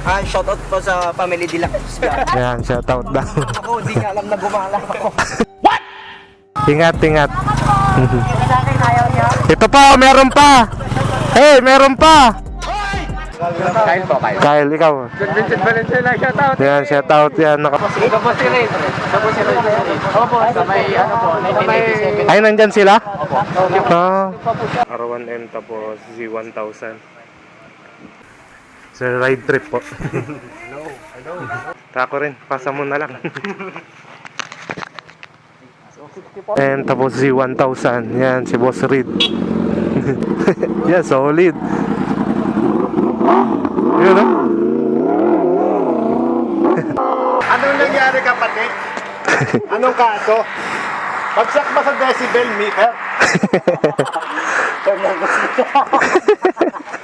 Shoutout po sa Family Deluxe. Yan, shoutout daw. Ako, di nga alam na gumala ako. Ingat, ingat. Sa akin, ayaw niya. Ito pa, meron pa. Hey, meron pa. Kyle po, Kyle. Kyle, ikaw. Vincent Valenzuela, shoutout. Yan, shoutout yan. Ito po si Ray. Ito po si Ray. Opo, sa may ano po, 1987. Ay, nandyan sila? Ah. R1M tapos Z1000. Sa ride trip po. Tako rin, pasa mo na lang. And tapos Z1000. Yan, si Boss Reed. Yan, solid. Yun, no? Anong nangyari, kapatid? Anong kaso? Pagsak ba sa decibel meter?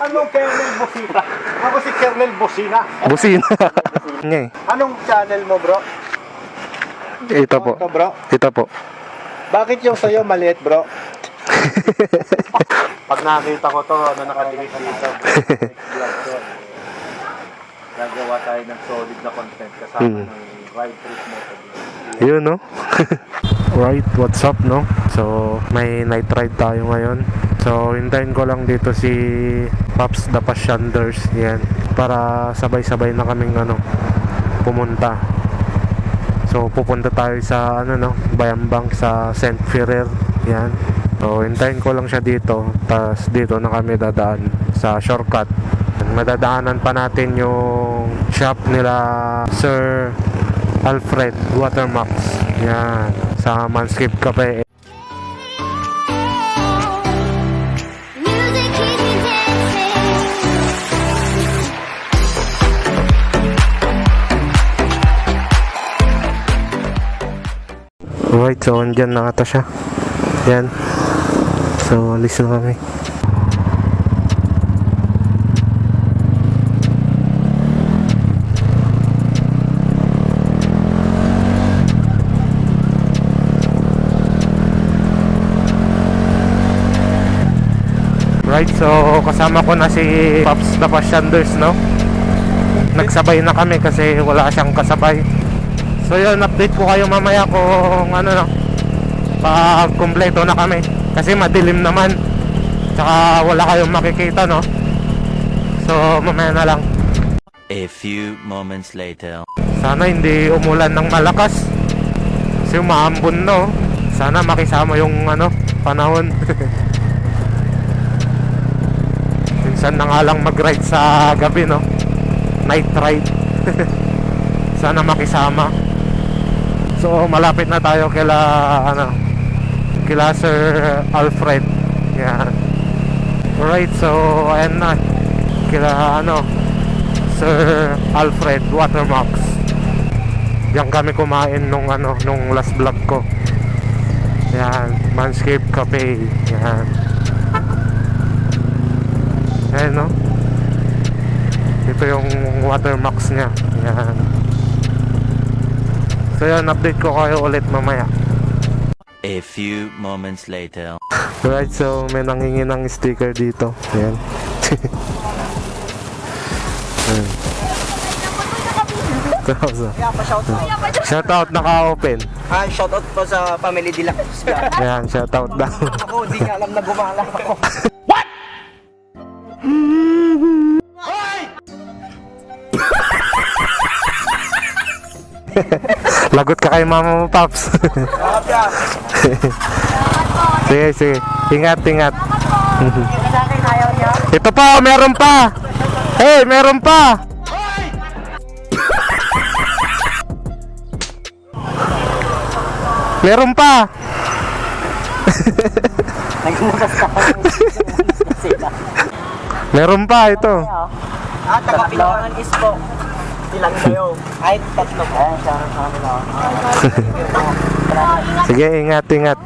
Anong kernel Busina? Ako si Kernel Busina. Busina. Ngay. Anong channel mo, bro? Ito po. Ito, bro. Ito po. Bakit yung sa'yo maliit, bro? Pag nakita ko to, ano nakadikit dito? Gagawa tayo ng solid na content kasama ng ride trip mo. Yun, no? Right, what's up, no? So, may night ride tayo ngayon. So, hintayin ko lang dito si Pops the Pashanders. Yan. Para sabay-sabay na kaming pumunta. So, pupunta tayo sa Bayambang sa St. Ferrer. Yan. So, hintayin ko lang siya dito. Tapos dito na kami dadaan sa shortcut. Madadaanan pa natin yung shop nila Sir Alfred Watermax. Yan. Sa Manscaped Cafe. Alright, so andyan na ata siya. Yan. So, alis na kami. Right, so kasama ko na si Pops the Pashanders, no? Nagsabay na kami kasi wala siyang kasabay. So yun, update ko kayo mamaya kung pag kumpleto na kami. Kasi madilim naman. Tsaka wala kayong makikita, no? So mamaya na lang. A few moments later. Sana hindi umulan ng malakas. Kasi umaambon, no? Sana makisama yung panahon. Minsan na nga lang mag-ride sa gabi, no? Night ride. Sana makisama. So malapit na tayo kila Sir Alfred. Yan. Alright, so ayan na. Kila Sir Alfred Watermax. Diyan kami kumain nung last vlog ko. Yan, Manscaped Cafe. Yan. Ayan, no? Ito yung Watermax niya. Yan. So yan, update ko kayo ulit mamaya. A few moments later. Alright, so may nangingi ng sticker dito. Ayan. Shoutout, naka-open. Shoutout po sa Family Deluxe. Ayan, shoutout daw. Ako, di nga alam na gumala ako. Lagot ka kay mama mo, Pops. Sige, sige. Ingat, ingat. Sa akin, ayaw niya. Ito pa, meron pa. Hey, meron pa. Meron pa. Nagmukas ka pa sila. Meron pa ito. Taga-Pilangan is po. Ilan kayo? Ay, tatlo po. Ay, sarap sa amin ako. Sige, ingat, ingat.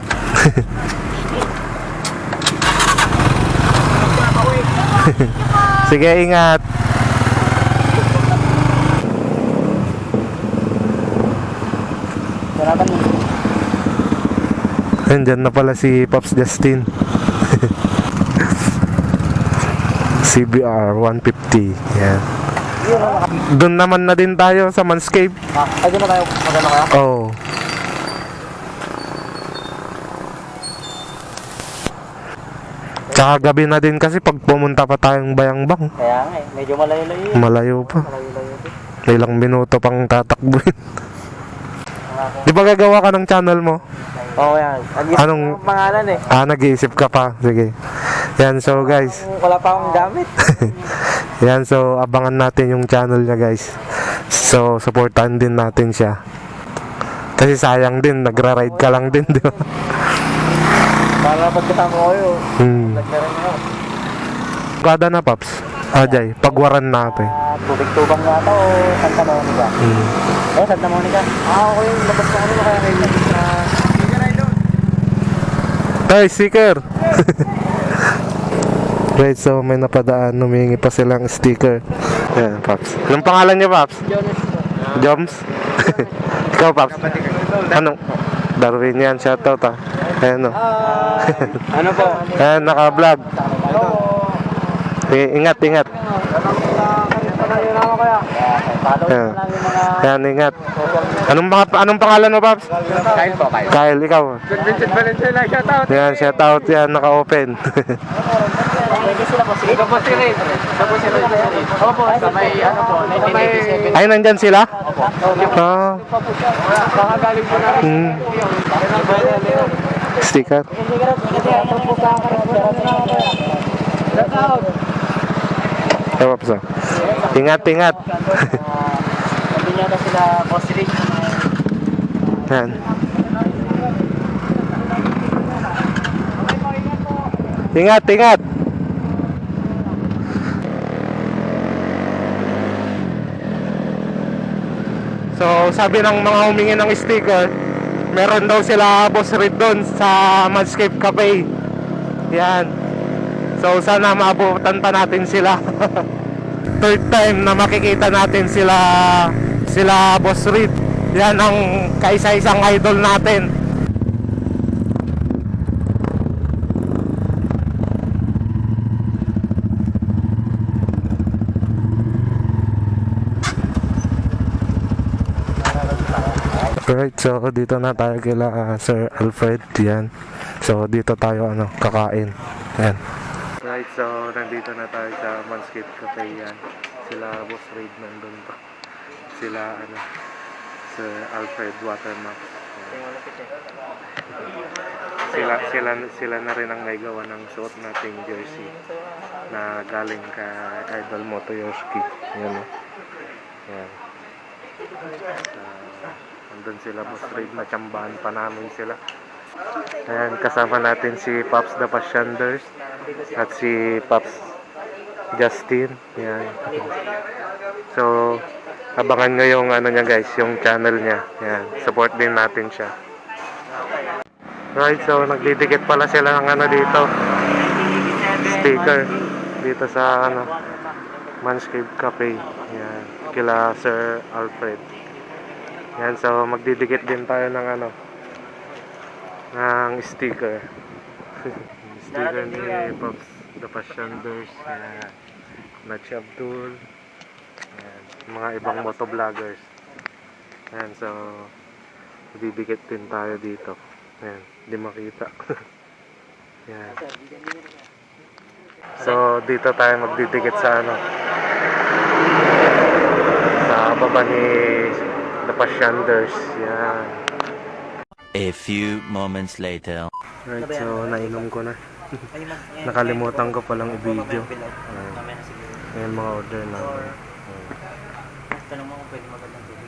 Sige, ingat. Andyan na pala si Pops Justin. CBR 150. Yan. Doon naman na din tayo sa Manscape. Ay, di na tayo magano kaya? Oo. Tsaka gabi na din kasi pag pumunta pa tayong Bayangbang. Kaya nga eh, medyo malayo-layo yun. Malayo pa. Malayo-layo din. Ilang minuto pang tatakbuhin. Di ba gagawa ka ng channel mo? Oo yan. Anong- pangalan eh? Nag-iisip ka pa. Sige. Yan, so guys. Wala pa akong gamit. Yan, so abangan natin yung channel niya guys. So, supportan din natin siya. Kasi sayang din, nagra-ride ka lang din, di ba? Para pagkasama ko kayo, nagkaroon ako. Kada na, Paps. Ajay, pagwaran natin. Tubig-tubang yata o Santa Monica? Santa Monica. Okay, labas ko kanina kaya kayo labas na... Hey, sticker! Right, so may napadaan, humingi pa silang sticker. Yan, Paps. Anong pangalan niya, Paps? Joms? Ikaw, Paps? Anong? Darwin yan, shoutout ah. Ayan o. Ano po? Ayan, naka-vlog. Ingat, ingat. Ayan. Ayan, ingat. Anong pangalan mo, Paps? Kyle po, Kyle. Kyle, ikaw. Vincent Valenzuela, shoutout. Yan, shoutout yan, naka-open. Pwede sila po. Sige po si Red. Ito po si Red. Opo, sa may ano po, 1987. Ay, nandyan sila? Ah, Kakagaling po namin. sticker. Ewa pa. Ingat, ingat. Sabi niya na sila Boss Rick. Yan. Ingat, ingat. So, sabi ng mga humingi ng sticker, meron daw sila Boss Red doon sa Manscape Cafe. Yan. So, sana maabutan pa natin sila. Third time na makikita natin sila Boss Red. Yan ang kaisa-isang idol natin. Right, so dito na tayo kila Sir Alfred, yan. So dito tayo kakain. Yan. Right, so nandito na tayo sa Manscape Cafe, yan. Sila Boss Raid nandun pa. Sila Sir Alfred Watermark. Sila na rin ang naigawa ng suot nating jersey na galing kay Idol Motoyoshi. Yan. Yan. Nandun sila, Boss Raid, natsambahan pa namin sila. Ayan, kasama natin si Pops the Pashanders at si Pops Justin. Ayan. So, abangan nyo yung niya guys, yung channel niya. Ayan, support din natin siya. Right, so nagdidikit pala sila ng dito. Sticker dito sa Manscape Cafe. Ayan, kila Sir Alfred. Yan, so magdidikit din tayo ng ng sticker. Sticker ni Pops the Pashanders, yan. Nachi Abdul, yan. Mga ibang motovloggers. Yan, so magdidikit din tayo dito. Yan, di makita. Yan. So dito tayo magdidikit sa sa baba ni The Pashanders, yan. A few moments later. Right, so nainom ko na. Nakalimutan ko palang i-video. Ayan mga order na. Tanong mo kung pwede magandang tubig.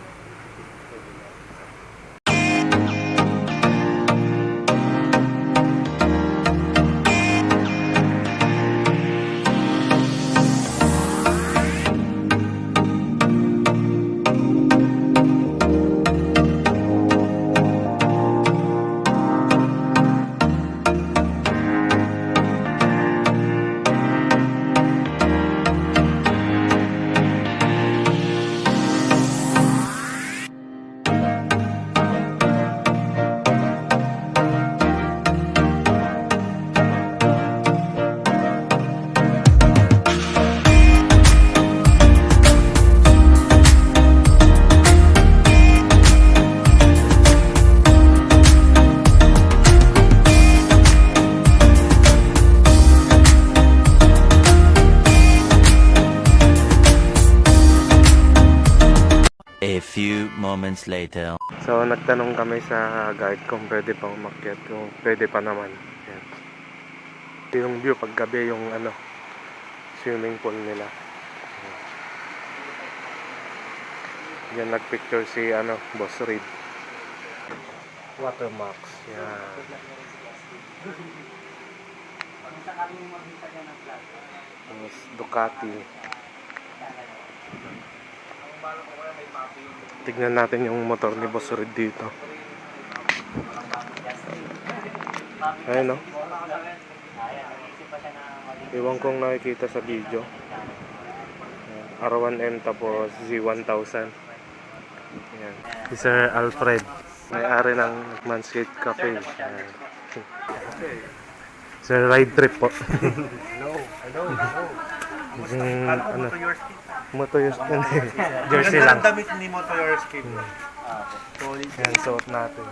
A few moments later. So nagtanong kami sa guide kung pwede pa umakyat, kung pwede pa naman. Yan. Ito yung view pag gabi, yung ano, swimming pool nila. Yan, nagpicture si ano, Boss Reed. Watermax. Yan. Tapos Ducati. Tignan natin yung motor ni Boss Reed dito. Ayun, no? Iwan kong nakikita sa video. R1M tapos Z1000. Yan. Si Sir Alfred, may-ari ng Manscaped Cafe. Yan. Sir, ride trip po. Hello. Ano? Moto yung jersey lang. Damit ni Moto Your Escape. Yan, suot natin.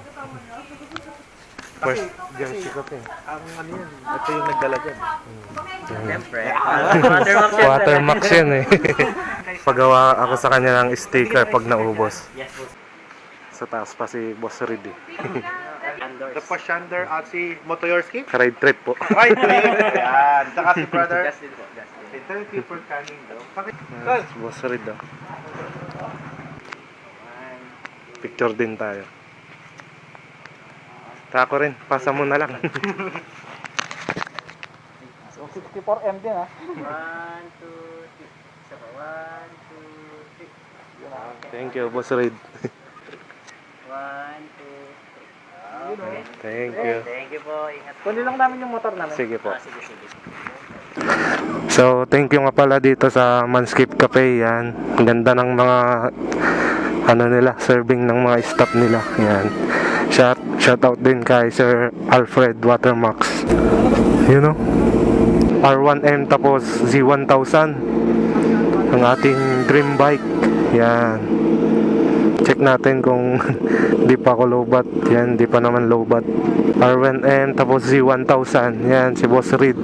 First jersey ko to. Ang ano yan, ito yung nagdala dyan. Siyempre. Watermax yan eh. Pagawa ako sa kanya ng sticker pag naubos. Yes, boss. Sa taas pa si Boss Reed eh. The Pashander at si Moto Your Escape. Ride trip po. Right, ayan. Saka si brother. Justin po, Justin. Thank you for coming daw. Bakit? Si Boss Reed ah. Picture din tayo. Tako rin, pasa mo na lang. So, 64M din ha. 1, 2, 3. Isa pa. 1, 2, 3. Thank you, Boss Reed. 1, 2, 3. Thank you. Thank you po. Ingat. Kunin lang namin yung motor namin. Sige po. Sige. So, thank you nga pala dito sa Manscaped Cafe. Yan. Ang ganda ng mga ano nila, serving ng mga staff nila. Yan. Shout out din kay Sir Alfred Watermax. You know? R1M tapos Z1000. Ang ating dream bike. Yan. Check natin kung di pa ako lowbat. Yan, di pa naman lowbat. R1M tapos Z1000. Yan, si Boss Reed.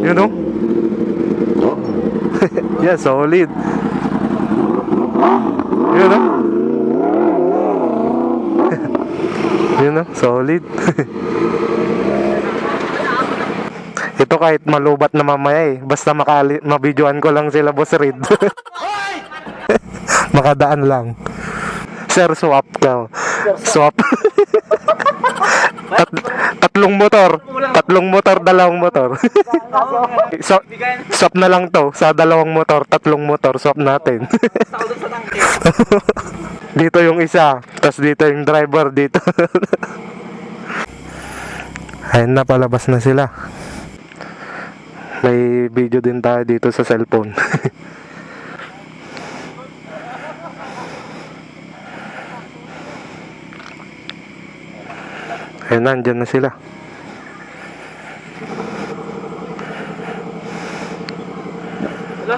You know? Yeah, solid. You know? You know, solid. Ito kahit malubat na mamaya eh. Basta mabidyoan ko lang sila, Boss Reed. Makadaan lang. Sir, swap ka. Swap. Tatlong motor, dalawang motor. Swap na lang to. Sa dalawang motor, tatlong motor, swap natin. Dito yung isa, tapos dito yung driver dito. Ayun na, palabas na sila. May video din tayo dito sa cellphone. Ayun, nandyan na sila. Hello?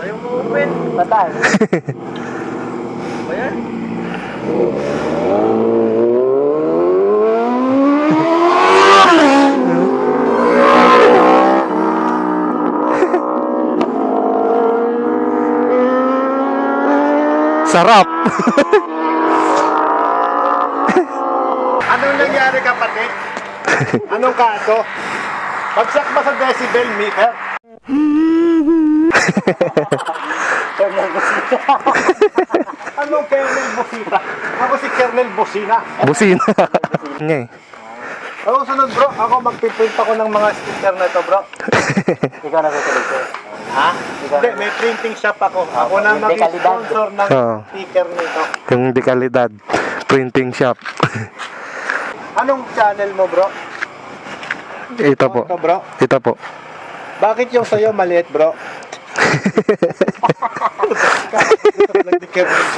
Ayaw mo open. Saan? Ayan. Sarap. Anong nangyari kapatid? Anong kaso? Pagsak ba sa decibel meter? Anong Kernel Busina? Ako si Kernel Busina. Busina. Nga eh. Ako sunod bro, ako magpiprint ako ng mga sticker na ito bro. Ikaw na sa Ha? Hindi, may printing shop ako. Ako na Yung dekalidad. mag-sponsor ng Oo. sticker nito. Yung dekalidad. Printing shop. Anong channel mo bro? Ito po. Ito bro. Ito po. Bakit yung sa'yo maliit bro?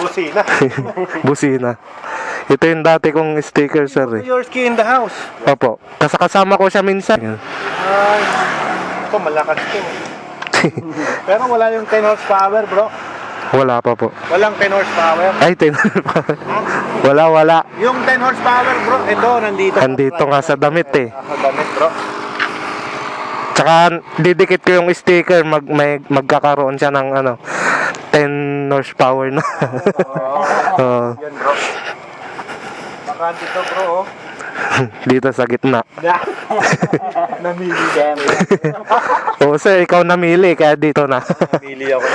Busina. Busina. Ito yung dati kong sticker, sir eh. Your ski in the house. Opo. Kasama ko siya minsan. Ay, ito malakas ito. Pero wala yung 10 horsepower bro. Wala pa po. Walang 10 horsepower. Ay, wala. Yung 10 horsepower bro, ito nandito. Andito nga sa damit eh. Sa damit bro. Tsaka didikit ko yung sticker, magkakaroon siya ng ano, 10 10 horsepower na. Oo. Yan bro. Baka dito bro oh. Dito sa gitna. Namili. Oo sir, ikaw namili kaya dito na. Namili ako.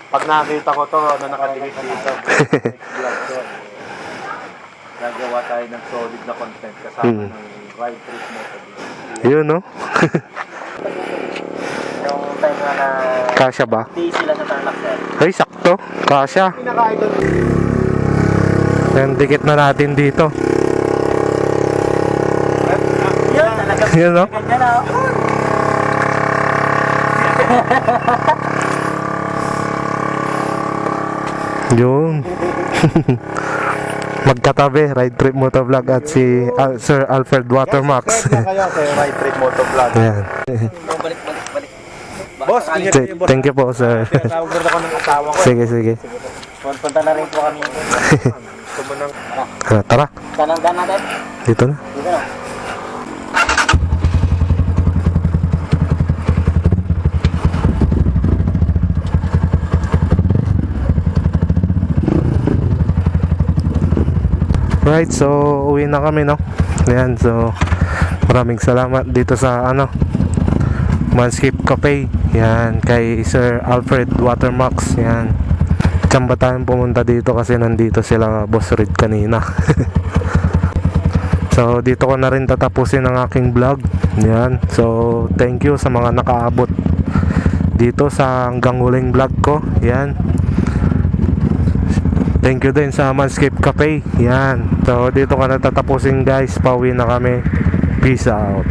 Pag nakita ko to, na nakadikit dito. Vlog to. Gagawa tayo ng solid na content kasama ng ride trip mo. Yun no? Yung time nga na Kasya ba? di sila sa Tarlac sir. Ay, sakto. Kasya. Pinaka-idol. Then, dikit na natin dito. Yun, talaga. Yun no? Ganyan na. Yun. Magkatabi, Ride Trip Motovlog at si Sir Alfred Watermax. Subscribe na kayo sa ride trip motovlog. Ayan. Balik. Boss, ingat kayo boss. Thank you po, sir. Tawag rin ako ng asawa ko. Sige, sige. Punta na rin po kami. Gusto mo ng... Tara, Tanang natin. dito na. Dito na. Right, so uwi na kami, no? Ayan, so maraming salamat dito sa Manscaped Cafe. Yan, kay Sir Alfred Watermax. Yan. Tsamba tayong pumunta dito kasi nandito sila Boss Red kanina. So dito ko na rin tatapusin ang aking vlog. Yan. So thank you sa mga nakaabot dito sa hanggang huling vlog ko. Yan. Thank you din sa Manscaped Cafe. Yan. So dito ka na tatapusin guys. Pauwi na kami. Peace out.